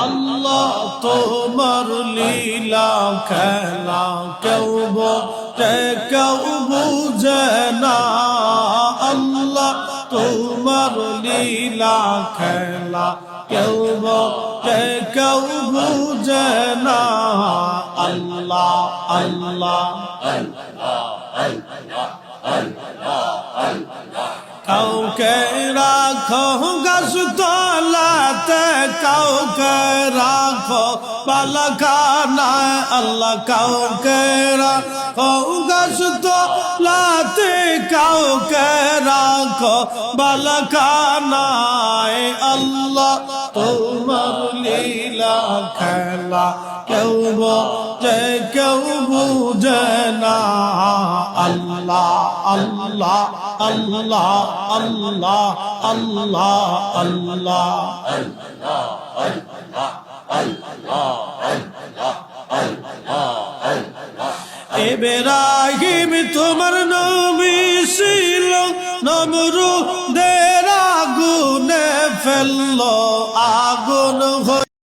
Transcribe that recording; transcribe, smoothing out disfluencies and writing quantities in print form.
আল্লাহ তোমার লীলা খেলা কেউ বোঝে কেউ বুঝে না আল্লাহ তোমার লীলা খেলা কেউ বোঝে কেউ বুঝে না আল্লাহ আল্লাহ কাউকে রাখো গাছ তলাতে কাউকে রাখো বালাখানায় আল্লাহ কাউকে রাখো গাছ তলাতে কাউকে রাখো বালাখানায় আল্লাহ তোমার লীলা খেলা কেউ বোঝে কেউ বুঝে না আল্লাহ আল্লাহ আল্লাহ আল্লাহ আল্লাহ আল্লাহ ইব্রাহিম তোমার নবী ছিল নমরুদের আগুনে ফেললো আগুন